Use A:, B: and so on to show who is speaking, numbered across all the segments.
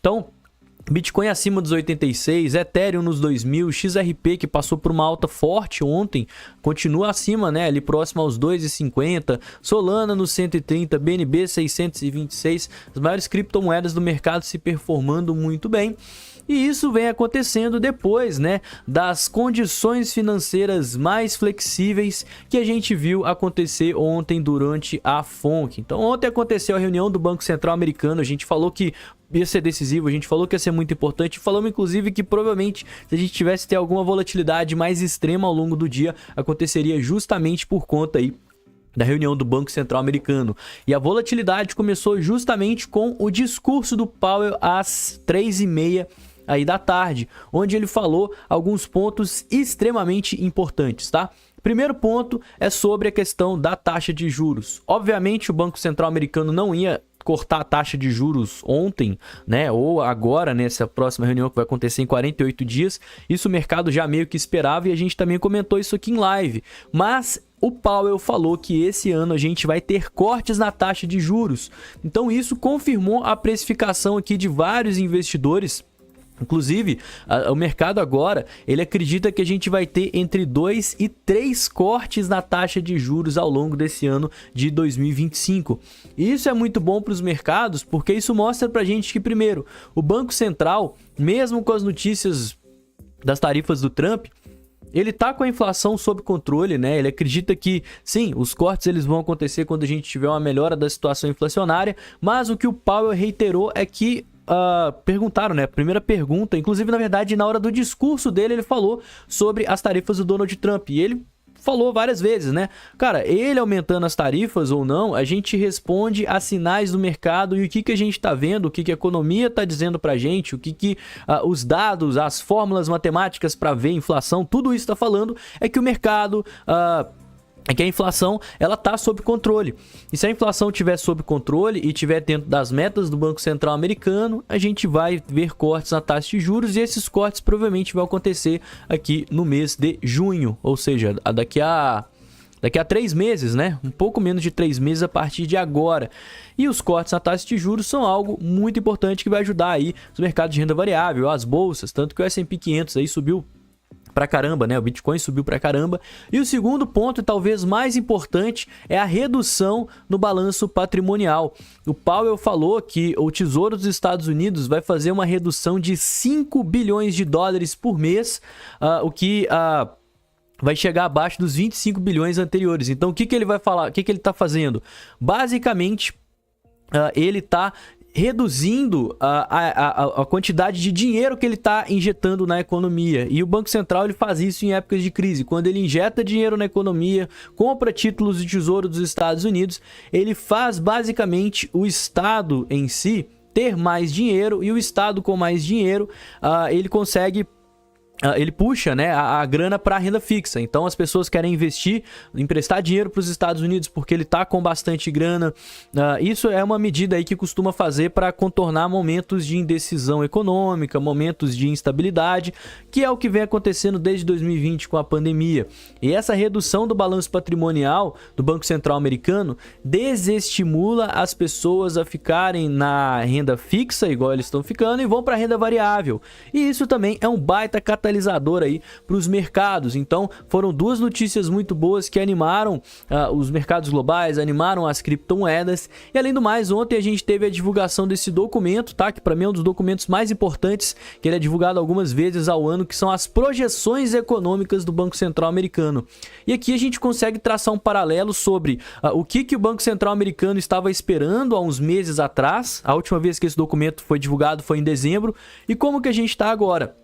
A: Então, Bitcoin acima dos 86, Ethereum nos 2000, XRP que passou por uma alta forte ontem, continua acima, né, ali próximo aos 2,50, Solana nos 130, BNB 626, as maiores criptomoedas do mercado se performando muito bem. E isso vem acontecendo depois, né, das condições financeiras mais flexíveis que a gente viu acontecer ontem durante a FONC. Então ontem aconteceu a reunião do Banco Central Americano, a gente falou que ia ser decisivo, a gente falou que ia ser muito importante, falamos inclusive que provavelmente se a gente tivesse ter alguma volatilidade mais extrema ao longo do dia, aconteceria justamente por conta aí da reunião do Banco Central Americano. E a volatilidade começou justamente com o discurso do Powell às 3h30 aí da tarde, onde ele falou alguns pontos extremamente importantes, tá? Primeiro ponto é sobre a questão da taxa de juros. Obviamente o Banco Central Americano não ia cortar a taxa de juros ontem, né, ou agora nessa próxima reunião que vai acontecer em 48 dias. Isso o mercado já meio que esperava e a gente também comentou isso aqui em live. Mas o Powell falou que esse ano a gente vai ter cortes na taxa de juros. Então isso confirmou a precificação aqui de vários investidores. Inclusive, o mercado agora, ele acredita que a gente vai ter entre 2 e 3 cortes na taxa de juros ao longo desse ano de 2025. E isso é muito bom para os mercados, porque isso mostra para a gente que, primeiro, o Banco Central, mesmo com as notícias das tarifas do Trump, ele tá com a inflação sob controle, né? Ele acredita que, sim, os cortes eles vão acontecer quando a gente tiver uma melhora da situação inflacionária, mas o que o Powell reiterou é que perguntaram, né? Primeira pergunta, inclusive, na verdade, na hora do discurso dele, ele falou sobre as tarifas do Donald Trump. E ele falou várias vezes, né? Cara, ele aumentando as tarifas ou não, a gente responde a sinais do mercado e o que a gente tá vendo, o que a economia tá dizendo pra gente, o que os dados, as fórmulas matemáticas para ver inflação, tudo isso tá falando é que o mercado é que a inflação ela tá sob controle. E se a inflação estiver sob controle e estiver dentro das metas do Banco Central Americano, a gente vai ver cortes na taxa de juros e esses cortes provavelmente vão acontecer aqui no mês de junho, ou seja, daqui a 3 meses, né? Um pouco menos de 3 meses a partir de agora. E os cortes na taxa de juros são algo muito importante que vai ajudar aí os mercados de renda variável, as bolsas, tanto que o S&P 500 aí subiu pra caramba, né? O Bitcoin subiu pra caramba. E o segundo ponto, e talvez mais importante, é a redução no balanço patrimonial. O Powell falou que o Tesouro dos Estados Unidos vai fazer uma redução de 5 bilhões de dólares por mês, o que vai chegar abaixo dos 25 bilhões anteriores. Então, o que ele vai falar? O que ele tá fazendo? Basicamente, ele tá reduzindo a quantidade de dinheiro que ele está injetando na economia. E o Banco Central ele faz isso em épocas de crise. Quando ele injeta dinheiro na economia, compra títulos de tesouro dos Estados Unidos, ele faz basicamente o Estado em si ter mais dinheiro, e o Estado com mais dinheiro, ele consegue... ele puxa, né, a grana para a renda fixa. Então as pessoas querem investir, emprestar dinheiro para os Estados Unidos porque ele está com bastante grana. Isso é uma medida aí que costuma fazer para contornar momentos de indecisão econômica, momentos de instabilidade, que é o que vem acontecendo desde 2020 com a pandemia. E essa redução do balanço patrimonial do Banco Central Americano desestimula as pessoas a ficarem na renda fixa, igual eles estão ficando, e vão para a renda variável. E isso também é um baita catalisador aí para os mercados. Então foram duas notícias muito boas que animaram os mercados globais, animaram as criptomoedas. E além do mais, ontem a gente teve a divulgação desse documento, tá? Que para mim é um dos documentos mais importantes, que ele é divulgado algumas vezes ao ano, que são as projeções econômicas do Banco Central Americano. E aqui a gente consegue traçar um paralelo sobre o que o Banco Central Americano estava esperando há uns meses atrás. A última vez que esse documento foi divulgado foi em dezembro, e como que a gente está agora.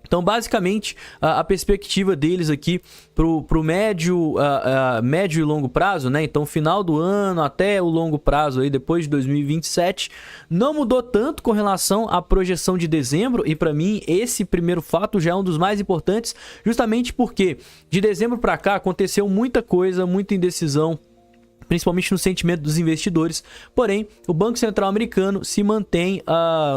A: Então, basicamente, a perspectiva deles aqui pro médio e longo prazo, né? Então, final do ano até o longo prazo, aí, depois de 2027, não mudou tanto com relação à projeção de dezembro. E, para mim, esse primeiro fato já é um dos mais importantes, justamente porque de dezembro para cá aconteceu muita coisa, muita indecisão, principalmente no sentimento dos investidores. Porém, o Banco Central Americano se mantém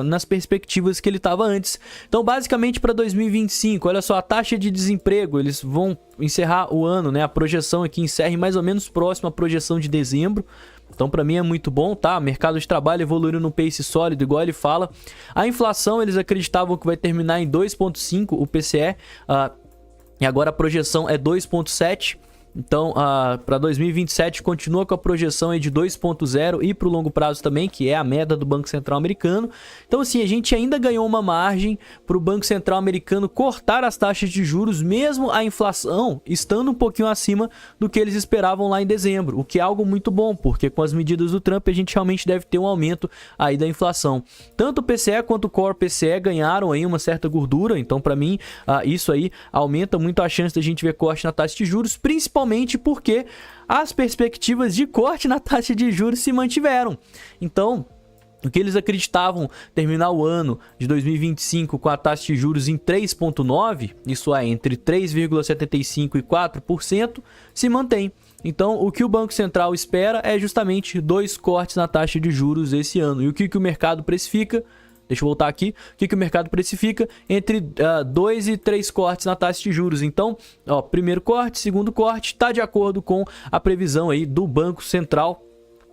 A: nas perspectivas que ele estava antes. Então, basicamente, para 2025, olha só, a taxa de desemprego, eles vão encerrar o ano, né? A projeção aqui encerra mais ou menos próximo à projeção de dezembro. Então, para mim é muito bom, tá? Mercado de trabalho evoluindo num pace sólido, igual ele fala. A inflação, eles acreditavam que vai terminar em 2,5 o PCE, e agora a projeção é 2,7. Então, para 2027, continua com a projeção aí de 2,0 e para o longo prazo também, que é a meta do Banco Central americano. Então, assim, a gente ainda ganhou uma margem para o Banco Central americano cortar as taxas de juros, mesmo a inflação estando um pouquinho acima do que eles esperavam lá em dezembro, o que é algo muito bom, porque com as medidas do Trump a gente realmente deve ter um aumento aí da inflação. Tanto o PCE quanto o Core PCE ganharam aí uma certa gordura, então para mim isso aí aumenta muito a chance da gente ver corte na taxa de juros, principalmente porque as perspectivas de corte na taxa de juros se mantiveram. Então, o que eles acreditavam terminar o ano de 2025 com a taxa de juros em 3,9%, isso é, entre 3,75% e 4%, se mantém. Então, o que o Banco Central espera é justamente 2 cortes na taxa de juros esse ano. E o que o mercado precifica? Deixa eu voltar aqui. O que o mercado precifica? Entre 2 e 3 cortes na taxa de juros. Então, primeiro corte, segundo corte, está de acordo com a previsão aí do Banco Central.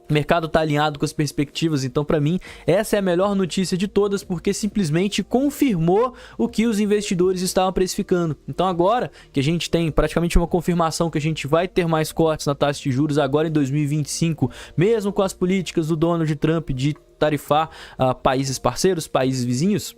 A: O mercado está alinhado com as perspectivas, então para mim essa é a melhor notícia de todas, porque simplesmente confirmou o que os investidores estavam precificando. Então agora que a gente tem praticamente uma confirmação que a gente vai ter mais cortes na taxa de juros agora em 2025, mesmo com as políticas do Donald Trump de tarifar países parceiros, países vizinhos,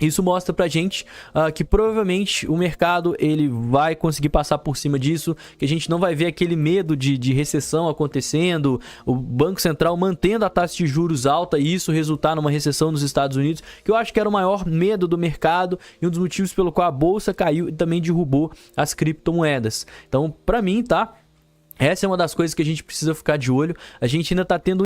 A: isso mostra pra gente que provavelmente o mercado ele vai conseguir passar por cima disso, que a gente não vai ver aquele medo de recessão acontecendo, o Banco Central mantendo a taxa de juros alta e isso resultar numa recessão nos Estados Unidos, que eu acho que era o maior medo do mercado e um dos motivos pelo qual a bolsa caiu e também derrubou as criptomoedas. Então, pra mim, tá? Essa é uma das coisas que a gente precisa ficar de olho. A gente ainda tá tendo